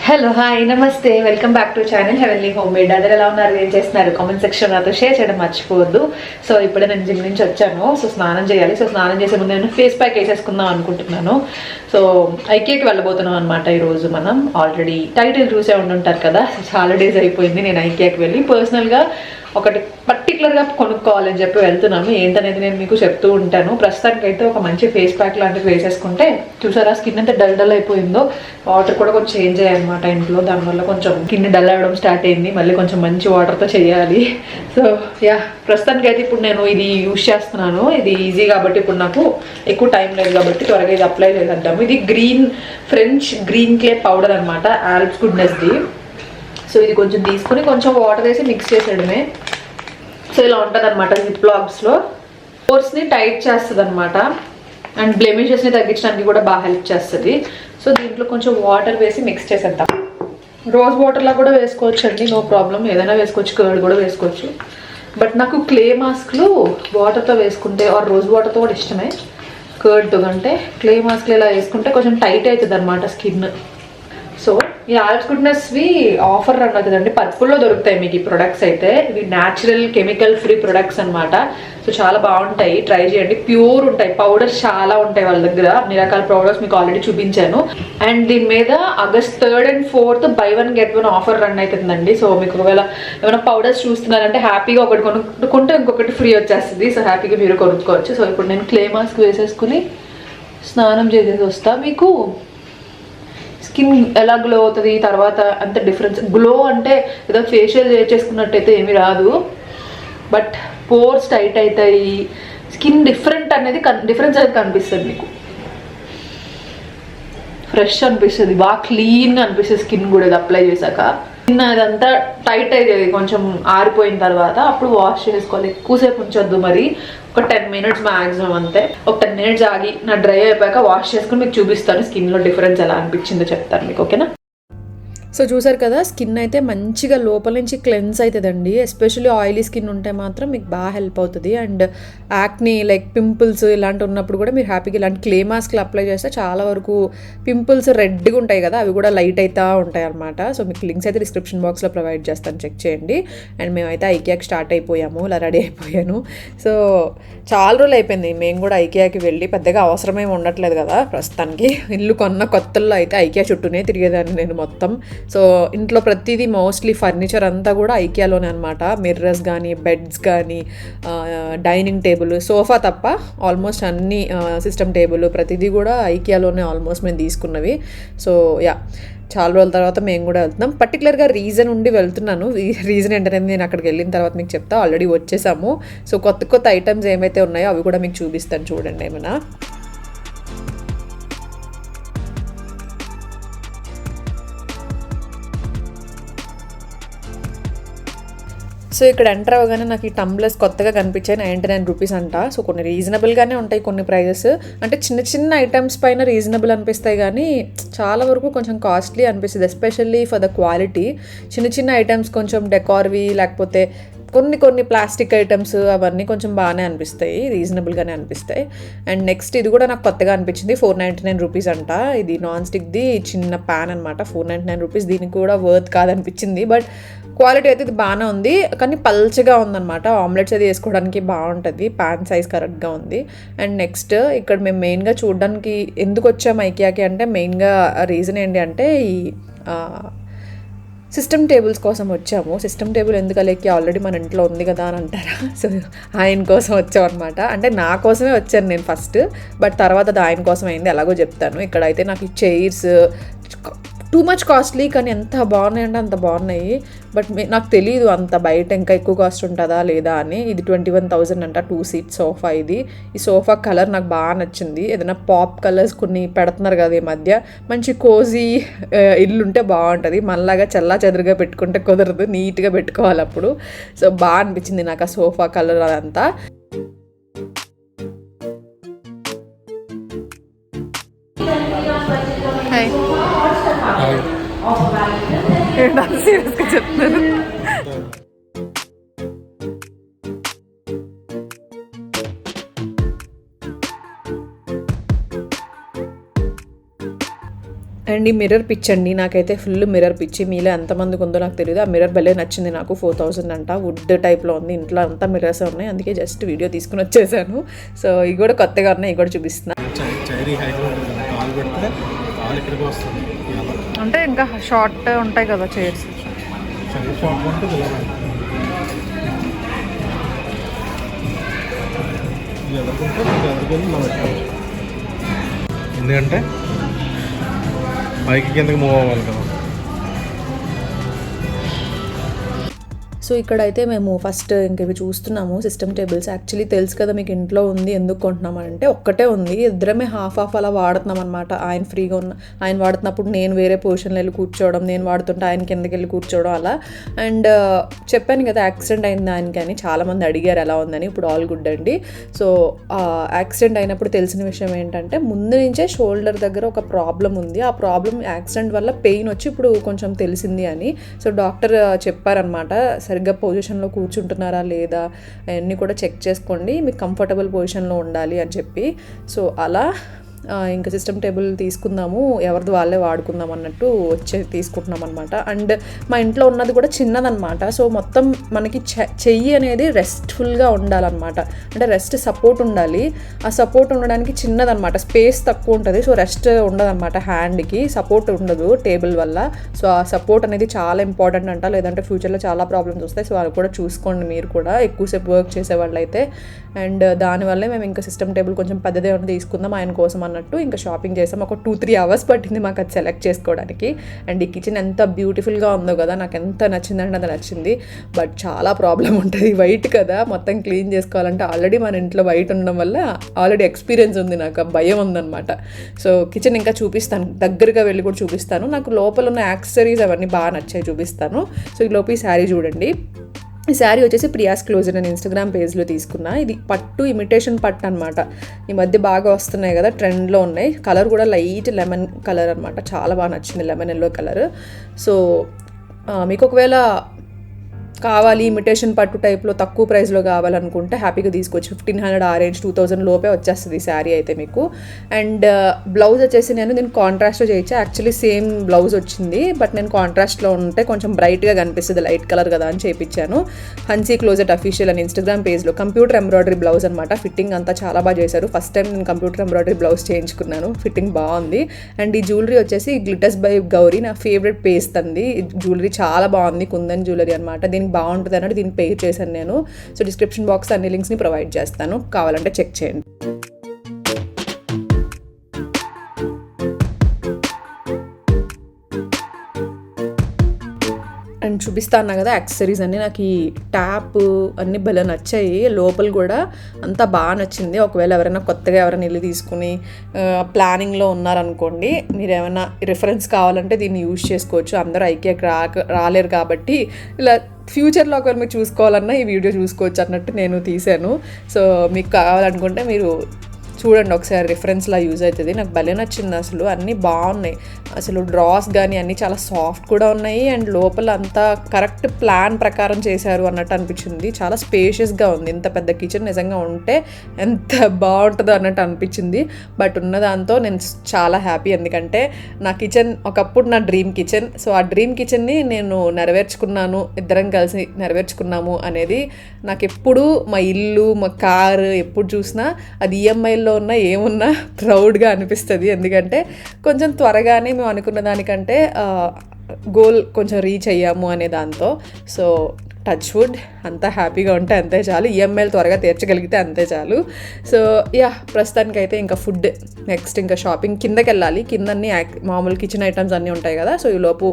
Hello hi నమస్తే welcome back to channel heavenly home made. అందరూ ఎలా ఉన్నారు, ఏం చేస్తున్నారు? కామెంట్ సెక్షన్ నాతో షేర్ చేయడం మర్చిపోవద్దు. సో ఇప్పుడే నేను జిమ్ నుంచి వచ్చాను. సో స్నానం చేయాలి. సో స్నానం చేసే ముందు నేను ఫేస్ ప్యాక్ వేసేసుకుందాం అనుకుంటున్నాను. సో ఐకియాకి వెళ్ళబోతున్నాం అనమాట. ఈరోజు మనం ఆల్రెడీ టైటిల్ చూసే ఉండుంటారు కదా, చాలా డేస్ అయిపోయింది నేను ఐకియాకి వెళ్ళి. పర్సనల్గా ఒకటి పర్టికులర్గా కొనుక్కోవాలని చెప్పి వెళ్తున్నాను. ఏంటనేది నేను మీకు చెప్తూ ఉంటాను. ప్రస్తుతానికి అయితే ఒక మంచి ఫేస్ ప్యాక్ లాంటివి వేసేసుకుంటే, చూసారా స్కిన్ అంతా డల్ డల్ అయిపోయిందో, వాటర్ కూడా కొంచెం చేంజ్ అయ్యాయన్నమాట ఇంట్లో. దానివల్ల కొంచెం స్కిన్ డల్ అవ్వడం స్టార్ట్ అయింది. మళ్ళీ కొంచెం మంచి వాటర్తో చేయాలి. సో యా, ప్రస్తుతానికి అయితే ఇప్పుడు నేను ఇది యూజ్ చేస్తున్నాను. ఇది ఈజీ కాబట్టి ఇప్పుడు నాకు ఎక్కువ టైం లేదు కాబట్టి త్వరగా ఇది అప్లై చేసేద్దాము. ఇది ఫ్రెంచ్ గ్రీన్ క్లే పౌడర్ అనమాట, ఆల్ప్స్ గుడ్నెస్ది. సో ఇది కొంచెం తీసుకుని కొంచెం వాటర్ వేసి మిక్స్ చేసేయడమే. సో ఇలా ఉంటుంది అనమాట. జిప్ లాగ్స్లో పోర్స్ని టైట్ చేస్తుంది అనమాట, అండ్ బ్లెమిషెస్ని తగ్గించడానికి కూడా బాగా హెల్ప్ చేస్తుంది. సో దీంట్లో కొంచెం వాటర్ వేసి మిక్స్ చేసేద్దాం. రోజ్ వాటర్లా కూడా వేసుకోవచ్చు అండి, నో ప్రాబ్లం. ఏదైనా వేసుకోవచ్చు, కర్డ్ కూడా వేసుకోవచ్చు. బట్ నాకు క్లే మాస్క్లు వాటర్తో వేసుకుంటే ఆర్ రోజ్ వాటర్తో కూడా ఇష్టమే. కర్డ్తో కంటే క్లే మాస్క్లు ఇలా వేసుకుంటే కొంచెం టైట్ అవుతుంది అనమాట స్కిన్. సో ఈ ఆల్ప్స్ గుడ్నెస్వి ఆఫర్ రన్ అవుతుందండి. పర్పుల్లో దొరుకుతాయి మీకు ఈ ప్రొడక్ట్స్ అయితే. ఇవి న్యాచురల్ కెమికల్ ఫ్రీ ప్రొడక్ట్స్ అనమాట. సో చాలా బాగుంటాయి, ట్రై చేయండి. ప్యూర్ ఉంటాయి, పౌడర్స్ చాలా ఉంటాయి వాళ్ళ దగ్గర. అన్ని రకాల పౌడర్స్ మీకు ఆల్రెడీ చూపించాను. అండ్ దీని మీద August 3rd and 4th buy one get one offer run అవుతుందండి. సో మీకు ఒకవేళ ఏమైనా పౌడర్స్ చూస్తున్నారంటే హ్యాపీగా ఒకటి కొనుక్కుంటే ఇంకొకటి ఫ్రీ వచ్చేస్తుంది. సో హ్యాపీగా మీరు కొనుక్కోవచ్చు. సో ఇప్పుడు నేను క్లే మాస్క్ వేసేసుకుని స్నానం చేసేసి వస్తా. మీకు స్కిన్ ఎలా గ్లో అవుతుంది తర్వాత అంత డిఫరెన్స్. గ్లో అంటే ఏదో ఫేషియల్ చేసుకున్నట్టయితే ఏమీ రాదు, బట్ పోర్స్ టైట్ అవుతాయి, స్కిన్ డిఫరెన్స్ అనేది కనిపిస్తుంది. మీకు ఫ్రెష్ అనిపిస్తుంది, బాగా క్లీన్గా అనిపిస్తుంది స్కిన్ కూడా. ఇది అప్లై చేశాక స్కిన్ అదంతా టైట్ అవుతుంది, కొంచెం ఆరిపోయిన తర్వాత అప్పుడు వాష్ చేసుకోవాలి. ఎక్కువసేపు ఉంచొద్దు, మరి ఒక 10 minutes మ్యాక్సిమం అంతే. ఒక 10 minutes ఆగి నా డ్రై అయిపోయాక వాష్ చేసుకుని మీకు చూపిస్తాను స్కిన్లో డిఫరెన్స్ ఎలా అనిపించిందో చెప్తాను మీకు, ఓకేనా? సో చూసారు కదా, స్కిన్ అయితే మంచిగా లోపల నుంచి క్లెన్స్ అవుతుందండి. ఎస్పెషల్లీ ఆయిలీ స్కిన్ ఉంటే మాత్రం మీకు బాగా హెల్ప్ అవుతుంది. అండ్ యాక్ని లైక్ పింపుల్స్ ఇలాంటి ఉన్నప్పుడు కూడా మీరు హ్యాపీగా ఇలాంటి క్లే మాస్క్లు అప్లై చేస్తే చాలా వరకు పింపుల్స్ రెడ్గా ఉంటాయి కదా, అవి కూడా లైట్ అవుతూ ఉంటాయి అనమాట. సో మీకు లింక్స్ అయితే డిస్క్రిప్షన్ బాక్స్లో ప్రొవైడ్ చేస్తాను, చెక్ చేయండి. అండ్ మేమైతే ఐకియాకి స్టార్ట్ అయిపోయాము, ఇలా రెడీ అయిపోయాను. సో చాలా రోజులు అయిపోయింది మేము కూడా ఐకియాకి వెళ్ళి. పెద్దగా అవసరమేమి ఉండట్లేదు కదా ప్రస్తుతానికి. ఇల్లు కొన్న కొత్తల్లో అయితే ఐకియా చుట్టూనే తిరిగేదాన్ని నేను మొత్తం. సో ఇంట్లో ప్రతిదీ మోస్ట్లీ ఫర్నిచర్ అంతా కూడా ఐకియాలోనే అనమాట. మిర్రర్స్ కానీ, బెడ్స్ కానీ, డైనింగ్ టేబుల్, సోఫా తప్ప ఆల్మోస్ట్ అన్ని, సిస్టమ్ టేబుల్ ప్రతిదీ కూడా ఐకియాలోనే ఆల్మోస్ట్ మేము తీసుకున్నవి. సో యా, చాలా రోజుల తర్వాత మేము కూడా వెళ్తున్నాం. పర్టికులర్గా రీజన్ ఉండి వెళ్తున్నాను. ఈ రీజన్ ఏంటనేది నేను అక్కడికి వెళ్ళిన తర్వాత మీకు చెప్తా. ఆల్రెడీ వచ్చేసాము. సో కొత్త కొత్త ఐటమ్స్ ఏమైతే ఉన్నాయో అవి కూడా మీకు చూపిస్తాను, చూడండి ఏమైనా. సో ఇక్కడ ఎంటర్ అవ్వగానే నాకు ఈ టంబ్లర్స్ కొత్తగా కనిపించాయి. 99 రూపీస్ అంట. సో కొన్ని రీజనబుల్గానే ఉంటాయి కొన్ని ప్రైజెస్. అంటే చిన్న చిన్న ఐటమ్స్ పైన రీజనబుల్ అనిపిస్తాయి, కానీ చాలా వరకు కొంచెం కాస్ట్లీ అనిపిస్తుంది, ఎస్పెషల్లీ ఫర్ ద క్వాలిటీ. చిన్న చిన్న ఐటమ్స్ కొంచెం డెకార్వి, లేకపోతే కొన్ని ప్లాస్టిక్ ఐటమ్స్ అవన్నీ కొంచెం బాగానే అనిపిస్తాయి, రీజనబుల్గానే అనిపిస్తాయి. అండ్ నెక్స్ట్ ఇది కూడా నాకు కొత్తగా అనిపించింది. 499 రూపీస్ అంట. ఇది నాన్ స్టిక్ది చిన్న ప్యాన్ అనమాట. 499 రూపీస్. దీనికి కూడా వర్త్ కాదనిపించింది, బట్ క్వాలిటీ అయితే ఇది బాగానే ఉంది, కానీ పల్చగా ఉందన్నమాట. ఆమ్లెట్స్ అది వేసుకోవడానికి బాగుంటుంది. ప్యాన్ సైజ్ కరెక్ట్గా ఉంది. అండ్ నెక్స్ట్ ఇక్కడ మేము మెయిన్గా చూడడానికి ఎందుకు వచ్చాము ఐకియాకి అంటే, మెయిన్గా రీజన్ ఏంటి అంటే ఈ సిస్టమ్ టేబుల్స్ కోసం వచ్చాము. సిస్టమ్ టేబుల్ ఎందుకు అలేకి, ఆల్రెడీ మన ఇంట్లో ఉంది కదా అని అంటారా. సో ఆయన కోసం వచ్చాం అనమాట. అంటే నా కోసమే వచ్చాను నేను ఫస్ట్, బట్ తర్వాత అది ఆయన కోసం అయింది, ఎలాగో చెప్తాను. ఇక్కడైతే నాకు ఈ చైర్స్ టూ మచ్ కాస్ట్లీ, కానీ ఎంత బాగున్నాయి అంటే అంత బాగున్నాయి. బట్ నాకు తెలియదు అంత బయట ఇంకా ఎక్కువ కాస్ట్ ఉంటుందా లేదా అని. ఇది 21,000 అంట 2 seat సోఫా. ఇది ఈ సోఫా కలర్ నాకు బాగా నచ్చింది. ఏదైనా పాప్ కలర్స్ కొన్ని పెడుతున్నారు కదా ఈ మధ్య, మంచి కోజీ ఇల్లు ఉంటే బాగుంటుంది. మనలాగా చల్లా చెదురుగా పెట్టుకుంటే కుదరదు, నీట్గా పెట్టుకోవాలి అప్పుడు. సో బాగా అనిపించింది నాకు ఆ సోఫా కలర్ అదంతా. సీరియస్గా చెప్తున్నాను. అండ్ ఈ మిర్రర్ పిచ్ అండి, నాకైతే ఫుల్ మిర్రర్ పిచ్చి. మీలో ఎంతమందికి ఉందో నాకు తెలియదు. ఆ మిర్రర్ భలే నచ్చింది నాకు. 4000 అంట, వుడ్ టైప్లో ఉంది. ఇంట్లో అంతా మిర్రర్స్ ఉన్నాయి, అందుకే జస్ట్ వీడియో తీసుకుని వచ్చేసాను. సో ఇవి కూడా కొత్తగా ఉన్నాయి, ఇవి కూడా చూపిస్తున్నా. అంటే ఇంకా షార్ట్ ఉంటాయి కదా చైర్స్. ఎందుకంటే పైకి కిందకి మూవ్ అవ్వాలి కదా. సో ఇక్కడైతే మేము ఫస్ట్ ఇంక ఇవి చూస్తున్నాము సిస్టమ్ టేబుల్స్. యాక్చువల్లీ తెలుసు కదా మీకు, ఇంట్లో ఉంది ఎందుకు కొంటున్నామంటే ఒక్కటే ఉంది, ఇద్దరమే హాఫ్ అలా వాడుతున్నాం అనమాట. ఆయన ఫ్రీగా ఆయన వాడుతున్నప్పుడు నేను వేరే పొజిషన్లో వెళ్ళి కూర్చోవడం, నేను వాడుతుంటే ఆయన కిందకి వెళ్ళి కూర్చోవడం అలా. అండ్ చెప్పాను కదా యాక్సిడెంట్ అయింది ఆయనకి అని, చాలామంది అడిగారు ఎలా ఉందని. ఇప్పుడు ఆల్ గుడ్ అండి. సో యాక్సిడెంట్ అయినప్పుడు తెలిసిన విషయం ఏంటంటే ముందు నుంచే షోల్డర్ దగ్గర ఒక ప్రాబ్లం ఉంది. ఆ ప్రాబ్లం యాక్సిడెంట్ వల్ల పెయిన్ వచ్చి ఇప్పుడు కొంచెం తెలిసింది అని. సో డాక్టర్ చెప్పారనమాట, సరిగ్గా పొజిషన్లో కూర్చుంటున్నారా లేదా అవన్నీ కూడా చెక్ చేసుకోండి, మీకు కంఫర్టబుల్ పొజిషన్లో ఉండాలి అని చెప్పి. సో అలా ఇంకా సిస్టమ్ టేబుల్ తీసుకుందాము, ఎవరిది వాళ్ళే వాడుకుందాం అన్నట్టు తీసుకుంటున్నాం అనమాట. అండ్ మా ఇంట్లో ఉన్నది కూడా చిన్నదనమాట. సో మొత్తం మనకి చెయ్యి అనేది రెస్ట్ఫుల్గా ఉండాలన్నమాట. అంటే రెస్ట్ సపోర్ట్ ఉండాలి. ఆ సపోర్ట్ ఉండడానికి చిన్నదనమాట, స్పేస్ తక్కువ ఉంటుంది. సో రెస్ట్ ఉండదన్నమాట, హ్యాండ్కి సపోర్ట్ ఉండదు టేబుల్ వల్ల. సో ఆ సపోర్ట్ అనేది చాలా ఇంపార్టెంట్ అంట, లేదంటే ఫ్యూచర్లో చాలా ప్రాబ్లమ్స్ వస్తాయి. సో అది కూడా చూసుకోండి మీరు కూడా, ఎక్కువసేపు వర్క్ చేసే వాళ్ళు అయితే. అండ్ దానివల్లే మేము ఇంకా సిస్టమ్ టేబుల్ కొంచెం పెద్దదే ఉండి తీసుకుందాం ఆయన కోసం అన్నట్టు ఇంకా షాపింగ్ చేసాం. ఒక 2-3 అవర్స్ పట్టింది మాకు అది సెలెక్ట్ చేసుకోవడానికి. అండ్ ఈ కిచెన్ ఎంత బ్యూటిఫుల్గా ఉందో కదా, నాకు ఎంత నచ్చిందంటే అది నచ్చింది. బట్ చాలా ప్రాబ్లం ఉంటుంది, వైట్ కదా, మొత్తం క్లీన్ చేసుకోవాలంటే. ఆల్రెడీ మన ఇంట్లో వైట్ ఉండడం వల్ల ఆల్రెడీ ఎక్స్పీరియన్స్ ఉంది, నాకు భయం ఉందన్నమాట. సో కిచెన్ ఇంకా చూపిస్తాను, దగ్గరగా వెళ్ళి కూడా చూపిస్తాను. నాకు లోపల ఉన్న యాక్సెసరీస్ అవన్నీ బాగా నచ్చాయి, చూపిస్తాను. సో ఈ లోపు ఈ శారీ చూడండి. ఈ శారీ వచ్చేసి ప్రియాస్ క్లోజర్ అని ఇన్స్టాగ్రామ్ పేజ్లో తీసుకున్నా. ఇది పట్టు, ఇమిటేషన్ పట్టు అనమాట. ఈ మధ్య బాగా వస్తున్నాయి కదా, ట్రెండ్లో ఉన్నాయి. కలర్ కూడా లైట్ లెమన్ కలర్ అనమాట, చాలా బాగా నచ్చింది, లెమన్ ఎల్లో కలర్. సో మీకు ఒకవేళ కావాలి ఇమిటేషన్ పట్టు టైప్లో తక్కువ ప్రైస్లో కావాలనుకుంటే హ్యాపీగా తీసుకోవచ్చు. 1500 ఆ రేంజ్, 2000 లోపే వచ్చేస్తుంది ఈ శారీ అయితే మీకు. అండ్ బ్లౌజ్ వచ్చేసి నేను దీన్ని కాంట్రాస్ట్లో చేయించా. యాక్చువల్లీ సేమ్ బ్లౌజ్ వచ్చింది, బట్ నేను కాంట్రాస్ట్లో ఉంటే కొంచెం బ్రైట్గా కనిపిస్తుంది, లైట్ కలర్ కదా అని చేయించాను. హన్సీ క్లోజెట్ అఫీషియల్ అని ఇన్స్టాగ్రామ్ పేజ్లో కంప్యూటర్ ఎంబ్రాయిడరీ బ్లౌజ్ అనమాట. ఫిట్టింగ్ అంతా చాలా బాగా చేశారు. ఫస్ట్ టైం నేను కంప్యూటర్ ఎంబ్రాయిడరీ బ్లౌజ్ చేయించుకున్నాను, ఫిట్టింగ్ బాగుంది. అండ్ ఈ జ్యువెలరీ వచ్చేసి గ్లిటర్స్ బై గౌరీ, నా ఫేవరెట్ పేస్ట్ అంది. జ్యువెలరీ చాలా బాగుంది, కుందన్ జ్యువెలరీ అనమాట. దీనికి బాగుంటుంది అన్నట్టు దీన్ని పే చేశాను నేను. సో డిస్క్రిప్షన్ బాక్స్ అన్ని లింక్స్ని ప్రొవైడ్ చేస్తాను, కావాలంటే చెక్ చేయండి. అండ్ చూపిస్తాను కదా యాక్సెసరీస్ అన్నీ. నాకు ఈ ట్యాప్ అన్నీ భలే నచ్చాయి, లోపల కూడా అంతా బాగా నచ్చింది. ఒకవేళ ఎవరైనా కొత్తగా ఎవరైనా ఇల్లు తీసుకుని ప్లానింగ్లో ఉన్నారనుకోండి, మీరు ఏమైనా రిఫరెన్స్ కావాలంటే దీన్ని యూజ్ చేసుకోవచ్చు. అందరూ ఐకియాకి రాలేరు కాబట్టి ఇలా ఫ్యూచర్లో ఒకవేళ మీరు చూసుకోవాలన్నా ఈ వీడియో చూసుకోవచ్చు అన్నట్టు నేను తీశాను. సో మీకు కావాలనుకుంటే మీరు చూడండి ఒకసారి, రిఫరెన్స్లా యూజ్ అవుతుంది. నాకు భలే నచ్చింది అసలు, అన్నీ బాగున్నాయి అసలు. డ్రాస్ కానీ అన్నీ చాలా సాఫ్ట్ కూడా ఉన్నాయి. అండ్ లోపల అంతా కరెక్ట్ ప్లాన్ ప్రకారం చేశారు అన్నట్టు అనిపించింది. చాలా స్పేషియస్గా ఉంది. ఇంత పెద్ద కిచెన్ నిజంగా ఉంటే ఎంత బాగుంటుందో అన్నట్టు అనిపించింది. బట్ ఉన్న దాంతో నేను చాలా హ్యాపీ, ఎందుకంటే నా కిచెన్ ఒకప్పుడు నా డ్రీమ్ కిచెన్. సో ఆ డ్రీమ్ కిచెన్ని నేను నెరవేర్చుకున్నాను, ఇద్దరం కలిసి నెరవేర్చుకున్నాము అనేది నాకు ఎప్పుడు, మా ఇల్లు, మా కారు ఎప్పుడు చూసినా అది ఈఎంఐలో ఉన్న ఏమున్నా ప్రౌడ్గా అనిపిస్తుంది. ఎందుకంటే కొంచెం త్వరగానే మేము అనుకున్న దానికంటే గోల్ కొంచెం రీచ్ అయ్యాము అనే దాంతో. సో టచ్ వుడ్, అంతా హ్యాపీగా ఉంటే అంతే చాలు, ఈఎంఐలు త్వరగా తీర్చగలిగితే అంతే చాలు. సో యా, ప్రస్తుతానికైతే ఇంకా ఫుడ్, నెక్స్ట్ ఇంకా షాపింగ్, కిందకి వెళ్ళాలి. కింద అన్ని మామూలు కిచెన్ ఐటమ్స్ అన్నీ ఉంటాయి కదా. సో ఈ లోపు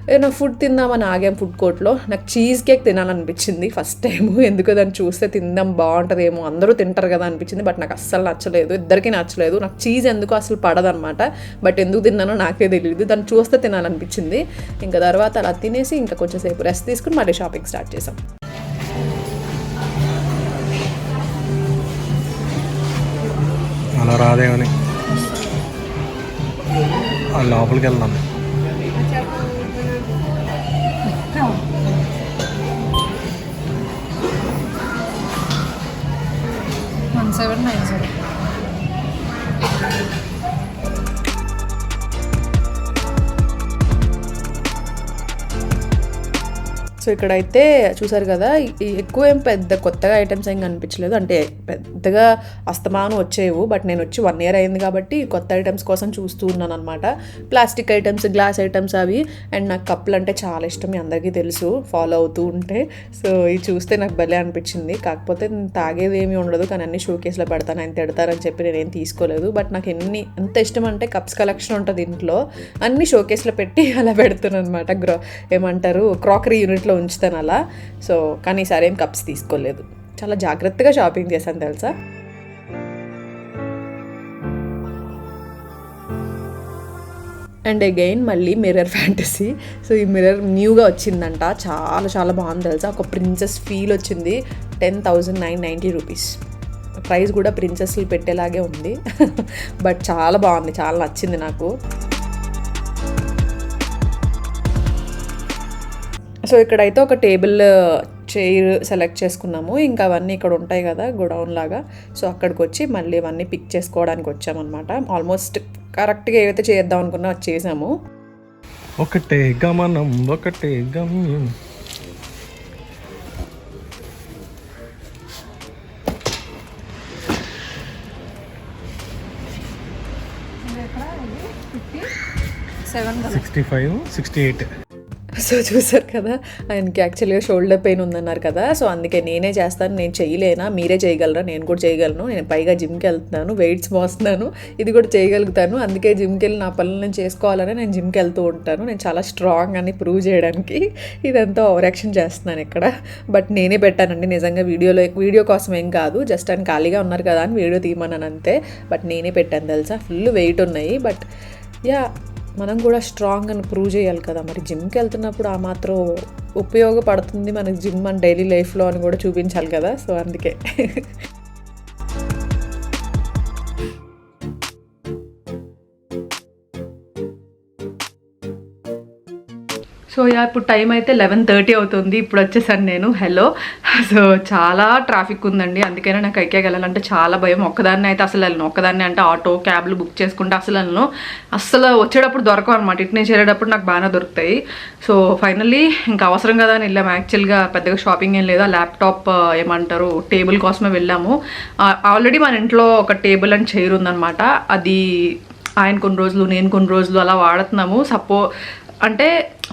ఏదైనా ఫుడ్ తిందామని ఆగాం ఫుడ్ కోర్ట్లో. నాకు చీజ్ కేక్ తినాలనిపించింది ఫస్ట్ టైము, ఎందుకో దాన్ని చూస్తే తిందాం బాగుంటుందేమో, అందరూ తింటారు కదా అనిపించింది. బట్ నాకు అస్సలు నచ్చలేదు, ఇద్దరికీ నచ్చలేదు. నాకు చీజ్ ఎందుకో అసలు పడదనమాట. బట్ ఎందుకు తిన్నానో నాకే తెలియదు, దాన్ని చూస్తే తినాలనిపించింది. ఇంకా తర్వాత అలా తినేసి ఇంకా కొంచెం సేపు రెస్ట్ తీసుకుని మళ్ళీ షాపింగ్ స్టార్ట్ చేసాం. అలా రాదేమని లోపలికి వెళ్దాం. సో ఇక్కడైతే చూసారు కదా, ఎక్కువ ఏం పెద్ద కొత్తగా ఐటమ్స్ ఏం కనిపించలేదు, అంటే పెద్దగా అస్తమానం వచ్చేవు. బట్ నేను వచ్చి 1 year అయింది కాబట్టి కొత్త ఐటమ్స్ కోసం చూస్తూ ఉన్నాను అనమాట. ప్లాస్టిక్ ఐటమ్స్, గ్లాస్ ఐటమ్స్ అవి. అండ్ నాకు కప్పులు అంటే చాలా ఇష్టం, మీ అందరికీ తెలుసు ఫాలో అవుతూ ఉంటే. సో ఇది చూస్తే నాకు భలే అనిపించింది. కాకపోతే నేను తాగేది ఏమీ ఉండదు, కానీ అన్ని షోకేస్లో పెడతాను, ఆయన తిడతారని చెప్పి నేనేం తీసుకోలేదు. బట్ నాకు ఎంత ఇష్టం అంటే కప్స్ కలెక్షన్ ఉంటుంది ఇంట్లో, అన్ని షోకేస్లో పెట్టి అలా పెడుతున్నాను అనమాట. ఏమంటారు క్రాకరీ యూనిట్లో ఉంచుతాను అలా. సో కానీ ఈసారి ఏం కప్స్ తీసుకోలేదు, చాలా జాగ్రత్తగా షాపింగ్ చేశాను తెలుసా. అండ్ అగైన్ మళ్ళీ మిర్రర్ ఫ్యాంటసీ. సో ఈ మిర్రర్ న్యూగా వచ్చిందంట, చాలా చాలా బాగుంది తెలుసా. ఒక ప్రిన్సెస్ ఫీల్ వచ్చింది. 10,990 రూపీస్. ప్రైస్ కూడా ప్రిన్సెస్లు పెట్టేలాగే ఉంది. బట్ చాలా బాగుంది, చాలా నచ్చింది నాకు. సో ఇక్కడైతే ఒక టేబుల్ చైర్ సెలెక్ట్ చేసుకున్నాము. ఇంకా అవన్నీ ఇక్కడ ఉంటాయి కదా గోడౌన్ లాగా. సో అక్కడికి వచ్చి మళ్ళీ ఇవన్నీ పిక్ చేసుకోవడానికి వచ్చామన్నమాట. ఆల్మోస్ట్ కరెక్ట్గా ఏవైతే చేద్దాం అనుకున్నా అది చేసాము. ఒకటే గమనం ఒకటే గమ్యం. $7 65 68. సో చూసారు కదా, ఆయనకి యాక్చువల్గా షోల్డర్ పెయిన్ ఉందన్నారు కదా. సో అందుకే నేనే చేస్తాను, నేను చేయలేనా, మీరే చేయగలరా, నేను కూడా చేయగలను, నేను పైగా జిమ్కి వెళ్తున్నాను, వెయిట్స్ మోస్తున్నాను, ఇది కూడా చేయగలుగుతాను, అందుకే జిమ్కి వెళ్ళి నా పనులు నేను చేసుకోవాలని నేను జిమ్కి వెళ్తూ ఉంటాను, నేను చాలా స్ట్రాంగ్ అని ప్రూవ్ చేయడానికి ఇదంతా ఓవర్ యాక్షన్ చేస్తున్నాను ఇక్కడ. బట్ నేనే పెట్టానండి నిజంగా, వీడియో కోసం ఏం కాదు, జస్ట్ ఆయన ఖాళీగా ఉన్నారు కదా అని వీడియో తీయమన్నాను అంతే. బట్ నేనే పెట్టాను తెలుసా, ఫుల్ వెయిట్ ఉన్నాయి. బట్ యా, మనం కూడా స్ట్రాంగ్ అని ప్రూవ్ చేయాలి కదా. మరి జిమ్కి వెళ్తున్నప్పుడు ఆ మాత్రం ఉపయోగపడుతుంది మనకి జిమ్ మన డైలీ లైఫ్లో అని కూడా చూపించాలి కదా. సో అందుకే సో ఇప్పుడు టైం అయితే 11:30 అవుతుంది. ఇప్పుడు వచ్చేసాను నేను. హలో. సో చాలా ట్రాఫిక్ ఉందండి, అందుకనే నాకు ఐకియాకి వెళ్ళాలంటే చాలా భయం. ఒక్కదాన్ని అయితే అసలు వెళ్ళను, ఒక్కదాన్ని అంటే ఆటో క్యాబ్లు బుక్ చేసుకుంటే అసలు వెళ్ళను. అసలు వచ్చేటప్పుడు దొరకవు అనమాట, ఇటు నుంచి వెళ్ళేటప్పుడు నాకు బాగానే దొరుకుతాయి. సో ఫైనల్లీ ఇంకా అవసరం కదా అని వెళ్ళాము. యాక్చువల్గా పెద్దగా షాపింగ్ ఏం లేదు, ల్యాప్టాప్ ఏమంటారు టేబుల్ కోసమే వెళ్ళాము. ఆల్రెడీ మన ఇంట్లో ఒక టేబుల్ అండ్ చైర్ ఉందన్నమాట. అది ఆయన కొన్ని రోజులు నేను కొన్ని రోజులు అలా వాడుతున్నాము. అంటే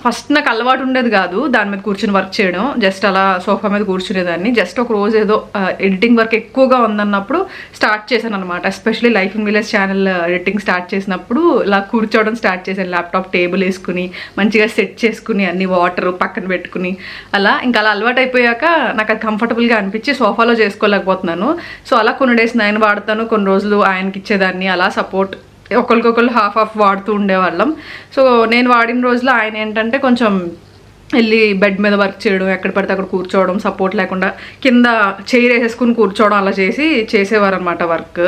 ఫస్ట్ నాకు అలవాటు ఉండేది కాదు దాని మీద కూర్చుని వర్క్ చేయడం, జస్ట్ అలా సోఫా మీద కూర్చునేదాన్ని. జస్ట్ ఒక రోజు ఏదో ఎడిటింగ్ వర్క్ ఎక్కువగా ఉందన్నప్పుడు స్టార్ట్ చేశాను అనమాట. Especially life in village channel editing start చేసినప్పుడు ఇలా కూర్చోవడం స్టార్ట్ చేశాను. ల్యాప్టాప్ టేబుల్ వేసుకుని మంచిగా సెట్ చేసుకుని అన్ని వాటర్ పక్కన పెట్టుకుని అలా ఇంకా అలా అలవాటు అయిపోయాక నాకు అది కంఫర్టబుల్గా అనిపించి సోఫాలో చేసుకోలేకపోతున్నాను. సో అలా కొన్ని డేస్ నేను వాడతాను, కొన్ని రోజులు ఆయనకి ఇచ్చేదాన్ని, అలా సపోర్ట్ ఒకరికొకరు హాఫ్ వాడుతూ ఉండేవాళ్ళం. సో నేను వాడిన రోజులు ఆయన ఏంటంటే కొంచెం వెళ్ళి బెడ్ మీద వర్క్ చేయడం, ఎక్కడ పడితే అక్కడ కూర్చోవడం, సపోర్ట్ లేకుండా కింద చైర్ వేసేసుకుని కూర్చోవడం అలా చేసేవారు అనమాట వర్క్.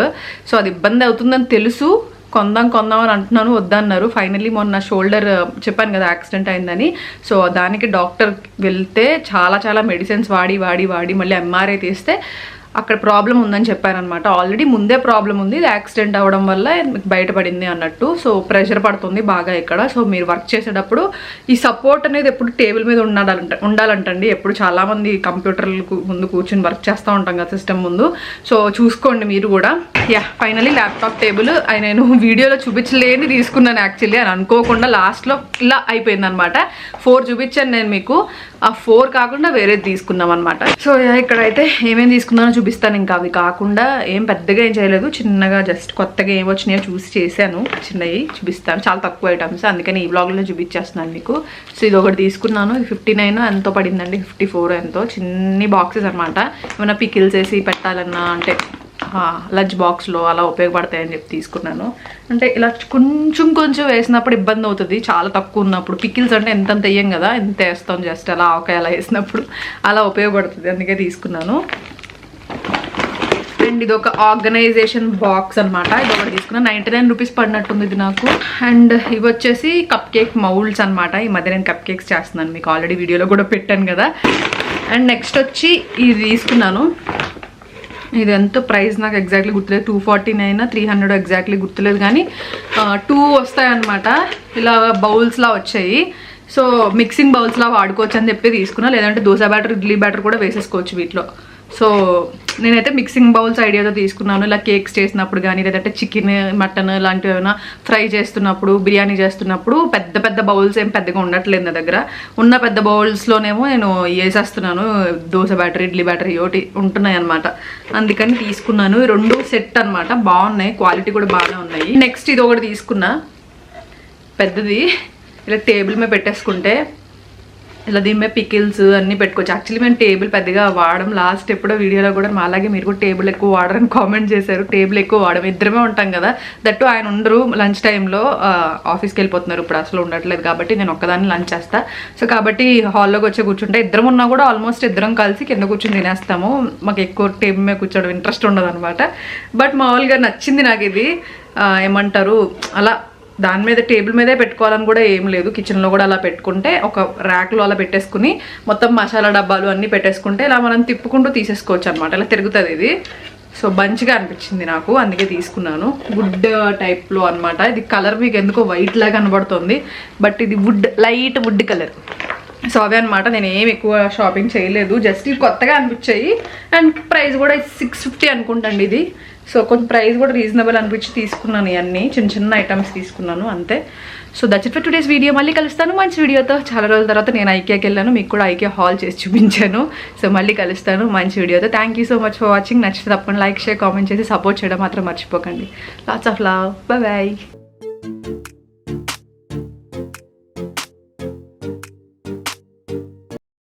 సో అది ఇబ్బంది అవుతుందని తెలుసు, కొందాం అని అంటున్నాను, వద్దన్నారు. ఫైనల్లీ మొన్న షోల్డర్ చెప్పాను కదా యాక్సిడెంట్ అయిందని, సో దానికి డాక్టర్ వెళ్తే చాలా మెడిసిన్స్ వాడి మళ్ళీ ఎంఆర్ఐ తీస్తే అక్కడ ప్రాబ్లం ఉందని చెప్పారనమాట. ఆల్రెడీ ముందే ప్రాబ్లం ఉంది, ఇది యాక్సిడెంట్ అవ్వడం వల్ల బయటపడింది అన్నట్టు. సో ప్రెషర్ పడుతుంది బాగా ఇక్కడ. సో మీరు వర్క్ చేసేటప్పుడు ఈ సపోర్ట్ అనేది ఎప్పుడు టేబుల్ మీద ఉండాలంటండి. ఎప్పుడు చాలామంది కంప్యూటర్లకు ముందు కూర్చొని వర్క్ చేస్తూ ఉంటాం కదా సిస్టమ్ ముందు. సో చూసుకోండి మీరు కూడా. ఫైనలీ ల్యాప్టాప్ టేబుల్ నేను వీడియోలో చూపించలేని తీసుకున్నాను యాక్చువల్లీ అని అనుకోకుండా. లాస్ట్లో ఇలా అయిపోయింది అనమాట. 4 చూపించాను నేను మీకు, ఆ 4 కాకుండా వేరేది తీసుకున్నాం అనమాట. సో ఇక్కడైతే ఏమేమి తీసుకున్నానో చూపిస్తాను. ఇంకా అవి కాకుండా ఏం పెద్దగా ఏం చేయలేదు, చిన్నగా జస్ట్ కొత్తగా ఏం వచ్చినాయో చూసి చేశాను, చిన్నవి చూపిస్తాను. చాలా తక్కువ ఐటమ్స్, అందుకని ఈ వ్లాగ్లో చూపించేస్తున్నాను మీకు. సో ఇది ఒకటి తీసుకున్నాను, ఇది 59 ఎంతో పడిందండి, 54 ఎంతో. చిన్ని బాక్సెస్ అనమాట, ఏమైనా పికిల్స్ వేసి పెట్టాలన్నా అంటే లంచ్ బాక్స్లో అలా ఉపయోగపడతాయని చెప్పి తీసుకున్నాను. అంటే ఇలా కొంచెం వేసినప్పుడు ఇబ్బంది అవుతుంది, చాలా తక్కువ ఉన్నప్పుడు. పికిల్స్ అంటే ఎంత వేయం కదా, ఎంత వేస్తాం, జస్ట్ అలా ఆవకాయ అలా వేసినప్పుడు అలా ఉపయోగపడుతుంది, అందుకే తీసుకున్నాను. అండ్ ఇది ఒక ఆర్గనైజేషన్ బాక్స్ అనమాట, ఇది ఒకటి తీసుకున్నాను. 99 రూపీస్ పడినట్టుంది ఇది నాకు. అండ్ ఇవి వచ్చేసి కప్ కేక్ మౌల్డ్స్ అనమాట. ఈ మధ్య నేను కప్ కేక్స్ చేస్తున్నాను, మీకు ఆల్రెడీ వీడియోలో కూడా పెట్టాను కదా. అండ్ నెక్స్ట్ వచ్చి ఇది తీసుకున్నాను. ఇది ఎంతో ప్రైస్ నాకు ఎగ్జాక్ట్లీ గుర్తులేదు, 249 300 ఎగ్జాక్ట్లీ గుర్తులేదు, కానీ 2 వస్తాయన్నమాట. ఇలా బౌల్స్లా వచ్చాయి. సో మిక్సింగ్ బౌల్స్లా వాడుకోవచ్చు అని చెప్పి తీసుకున్నా, లేదంటే దోశ బ్యాటర్ ఇడ్లీ బ్యాటర్ కూడా వేసేసుకోవచ్చు వీటిలో. సో నేనైతే మిక్సింగ్ బౌల్స్ ఐడియాతో తీసుకున్నాను. ఇలా కేక్స్ చేసినప్పుడు కానీ, లేదంటే చికెన్ మటన్ లాంటివి ఏమైనా ఫ్రై చేస్తున్నప్పుడు, బిర్యానీ చేస్తున్నప్పుడు పెద్ద పెద్ద బౌల్స్ ఏం పెద్దగా ఉండట్లేదు నా దగ్గర. ఉన్న పెద్ద బౌల్స్లోనేమో నేను వేసేస్తున్నాను దోశ బ్యాటర్ ఇడ్లీ బ్యాటర్ ఒకటి ఉంటున్నాయి అనమాట. అందుకని తీసుకున్నాను. 2 సెట్ అనమాట, బాగున్నాయి, క్వాలిటీ కూడా బాగానే ఉన్నాయి. నెక్స్ట్ ఇది ఒకటి తీసుకున్నా పెద్దది, ఇలా టేబుల్ మీద పెట్టేసుకుంటే ఇలా దీని మీద పికిల్స్ అన్నీ పెట్టుకోవచ్చు. యాక్చువల్లీ మేము టేబుల్ పెద్దగా వాడడం, లాస్ట్ ఎప్పుడో వీడియోలో కూడా అలాగే మీరు కూడా టేబుల్ ఎక్కువ వాడరని కామెంట్ చేశారు. టేబుల్ ఎక్కువ వాడడం, ఇద్దరమే ఉంటాం కదా, దట్టు ఆయన ఉండరు లంచ్ టైంలో, ఆఫీస్కి వెళ్ళిపోతున్నారు ఇప్పుడు, అసలు ఉండట్లేదు కాబట్టి నేను ఒక్కదాన్ని లంచ్ చేస్తా. సో కాబట్టి హాల్లోకి వచ్చి కూర్చుంటే ఇద్దరం ఉన్నా కూడా ఆల్మోస్ట్ ఇద్దరం కలిసి కింద కూర్చొని తినేస్తాము. మాకు ఎక్కువ టేబుల్ మీద కూర్చోవడం ఇంట్రెస్ట్ ఉండదు అనమాట. బట్ మామూలుగా నచ్చింది నాకు ఇది, ఏమంటారు అలా దాని మీద టేబుల్ మీదే పెట్టుకోవాలని కూడా ఏం లేదు. కిచెన్లో కూడా అలా పెట్టుకుంటే ఒక ర్యాక్లో అలా పెట్టేసుకుని మొత్తం మసాలా డబ్బాలు అన్నీ పెట్టేసుకుంటే ఇలా మనం తిప్పుకుంటూ తీసేసుకోవచ్చు అనమాట. ఇలా తిరుగుతుంది ఇది. సో మంచిగా అనిపించింది నాకు, అందుకే తీసుకున్నాను. వుడ్ టైప్లో అనమాట. ఇది కలర్ మీకు ఎందుకో వైట్ లాగా కనబడుతుంది, బట్ ఇది wood, light wood colour. So అవే అనమాట. నేను ఏం ఎక్కువ షాపింగ్ చేయలేదు, జస్ట్ ఇవి కొత్తగా అనిపించాయి. అండ్ ప్రైస్ కూడా 650 అనుకుంటాండి ఇది. సో కొంచెం ప్రైస్ కూడా రీజనబుల్ అనిపించి తీసుకున్నాను. ఇవన్నీ చిన్న చిన్న ఐటమ్స్ తీసుకున్నాను అంతే. So that's it for today's video. మళ్ళీ కలుస్తాను మంచి వీడియోతో. చాలా రోజుల తర్వాత నేను ఐకియాకి వెళ్ళాను, మీకు కూడా ఐకియా హాల్ చేసి చూపించాను. సో మళ్ళీ కలుస్తాను మంచి వీడియోతో. Thank you so much for watching. నచ్చితే తప్పకుండా లైక్ షేర్ కామెంట్ చేసి సపోర్ట్ చేయడం మాత్రం మర్చిపోకండి. Lots of love. Bye bye.